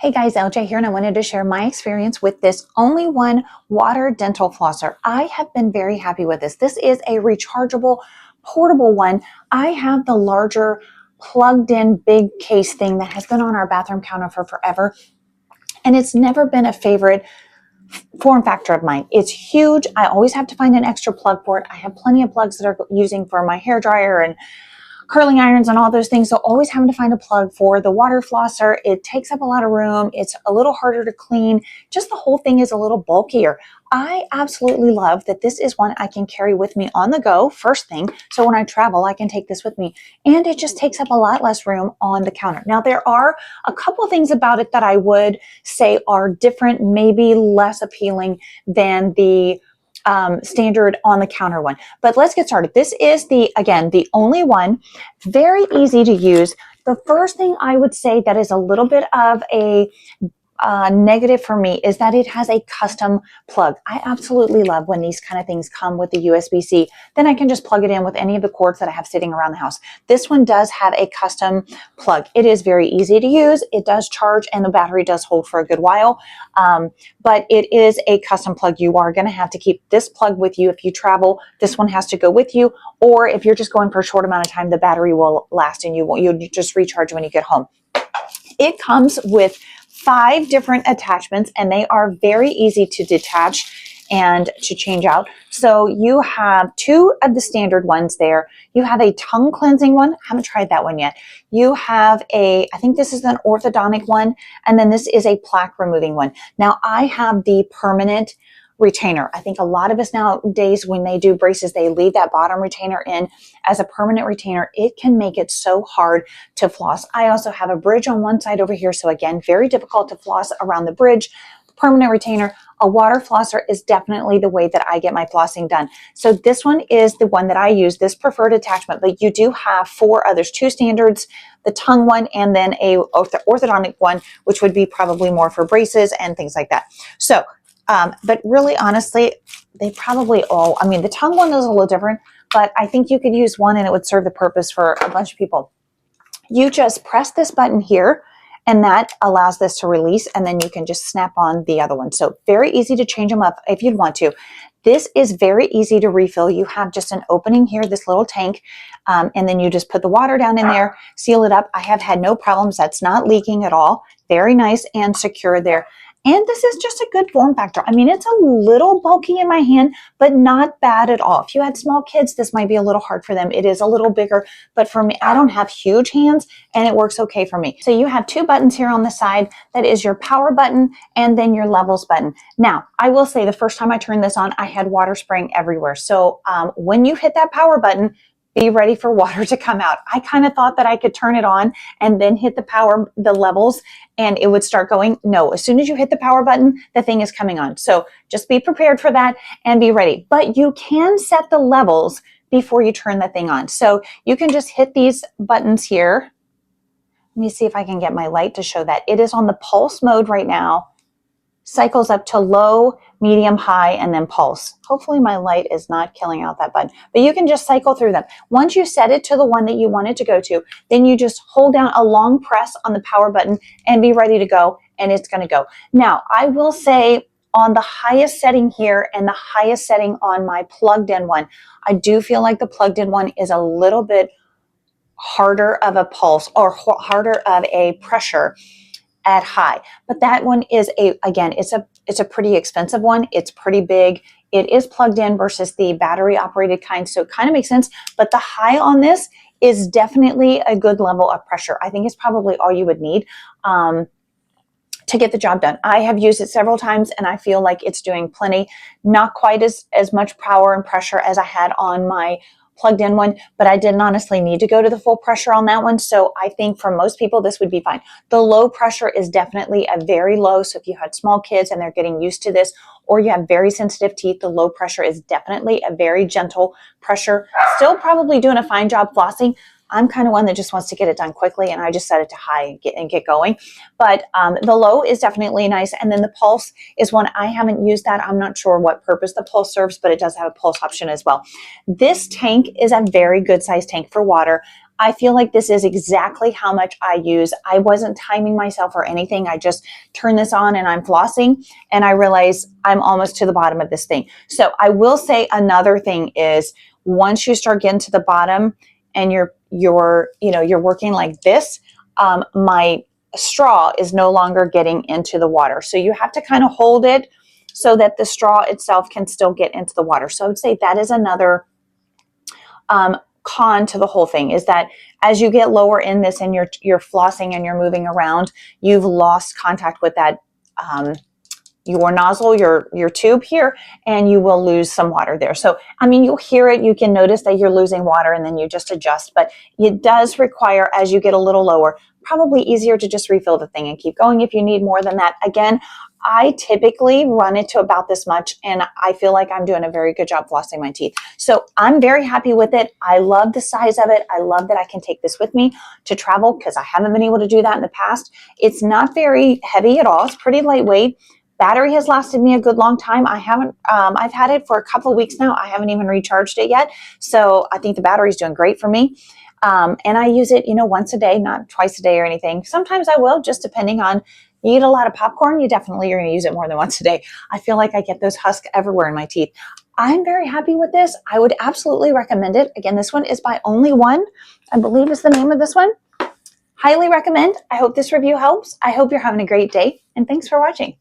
Hey guys, LJ here, and I wanted to share my experience with this only one water dental flosser. I have been very happy with this. This is a rechargeable, portable one. I have the larger plugged in big case thing that has been on our bathroom counter for forever, and it's never been a favorite form factor of mine. It's huge. I always have to find an extra plug for it. I have plenty of plugs that are using for my hair dryer and curling irons and all those things. So always having to find a plug for the water flosser. It takes up a lot of room. It's a little harder to clean. Just the whole thing is a little bulkier. I absolutely love that this is one I can carry with me on the go first thing. So when I travel, I can take this with me, and it just takes up a lot less room on the counter. Now there are a couple things about it that I would say are different, maybe less appealing than the standard on the counter one. But let's get started. This is again, the only one, very easy to use. The first thing I would say that is a little bit of a negative for me is that it has a custom plug. I absolutely love when these kind of things come with the USB-C. Then I can just plug it in with any of the cords that I have sitting around the house. This one does have a custom plug. It is very easy to use. It does charge, and the battery does hold for a good while. But it is a custom plug. You are going to have to keep this plug with you if you travel. This one has to go with you, or if you're just going for a short amount of time, the battery will last, and you'll just recharge when you get home. It comes with 5 different attachments, and they are very easy to detach and to change out. So you have 2 of the standard ones there. You have a tongue cleansing one. Haven't tried that one yet. You have I think this is an orthodontic one, and then this is a plaque removing one. Now I have the permanent retainer. I think a lot of us nowadays, when they do braces, they leave that bottom retainer in as a permanent retainer. It can make it so hard to floss. I also have a bridge on one side over here. So again, very difficult to floss around the bridge. Permanent retainer. A water flosser is definitely the way that I get my flossing done. So this one is the one that I use, this preferred attachment, but you do have 4 others, 2 standards, the tongue one, and then a orthodontic one, which would be probably more for braces and things like that. So but really, honestly, they probably all, I mean, the tongue one is a little different, but I think you could use one and it would serve the purpose for a bunch of people. You just press this button here, and that allows this to release, and then you can just snap on the other one. So very easy to change them up if you'd want to. This is very easy to refill. You have just an opening here, this little tank, and then you just put the water down in there, seal it up. I have had no problems. That's not leaking at all. Very nice and secure there. And this is just a good form factor. I mean, it's a little bulky in my hand, but not bad at all. If you had small kids, this might be a little hard for them. It is a little bigger, but for me, I don't have huge hands, and it works okay for me. So you have 2 buttons here on the side. That is your power button and then your levels button. Now, I will say the first time I turned this on, I had water spraying everywhere. So when you hit that power button, be ready for water to come out. I kind of thought that I could turn it on and then hit the levels, and it would start going. No, as soon as you hit the power button, the thing is coming on. So just be prepared for that and be ready. But you can set the levels before you turn the thing on. So you can just hit these buttons here. Let me see if I can get my light to show that. It is on the pulse mode right now. Cycles up to low, medium, high, and then pulse. Hopefully my light is not killing out that button, but you can just cycle through them. Once you set it to the one that you want it to go to, then you just hold down a long press on the power button and be ready to go, and it's going to go. Now, I will say on the highest setting here and the highest setting on my plugged in one, I do feel like the plugged in one is a little bit harder of a pulse or harder of a pressure at high, but that one is again, it's a pretty expensive one. It's pretty big. It is plugged in versus the battery operated kind, so it kind of makes sense. But the high on this is definitely a good level of pressure. I think it's probably all you would need to get the job done. I have used it several times, and I feel like it's doing plenty. Not quite as much power and pressure as I had on my plugged in one, but I didn't honestly need to go to the full pressure on that one. So I think for most people, this would be fine. The low pressure is definitely a very low. So if you had small kids and they're getting used to this, or you have very sensitive teeth, the low pressure is definitely a very gentle pressure. Still probably doing a fine job flossing. I'm kind of one that just wants to get it done quickly, and I just set it to high and get going. But the low is definitely nice. And then the pulse is one I haven't used that. I'm not sure what purpose the pulse serves, but it does have a pulse option as well. This tank is a very good sized tank for water. I feel like this is exactly how much I use. I wasn't timing myself or anything. I just turn this on and I'm flossing, and I realize I'm almost to the bottom of this thing. So I will say another thing is, once you start getting to the bottom and you're working like this, my straw is no longer getting into the water. So you have to kind of hold it so that the straw itself can still get into the water. So I would say that is another con to the whole thing, is that as you get lower in this and you're flossing and you're moving around, you've lost contact with that your nozzle, your tube here, and you will lose some water there. So, I mean, you'll hear it, you can notice that you're losing water, and then you just adjust, but it does require, as you get a little lower, probably easier to just refill the thing and keep going if you need more than that. Again, I typically run it to about this much, and I feel like I'm doing a very good job flossing my teeth. So I'm very happy with it. I love the size of it. I love that I can take this with me to travel, because I haven't been able to do that in the past. It's not very heavy at all. It's pretty lightweight. Battery has lasted me a good long time. I've had it for a couple of weeks now. I haven't even recharged it yet. So I think the battery's doing great for me. And I use it, once a day, not twice a day or anything. Sometimes I will, just depending on, you eat a lot of popcorn, you definitely are going to use it more than once a day. I feel like I get those husks everywhere in my teeth. I'm very happy with this. I would absolutely recommend it. Again, this one is by Only One, I believe is the name of this one. Highly recommend. I hope this review helps. I hope you're having a great day, and thanks for watching.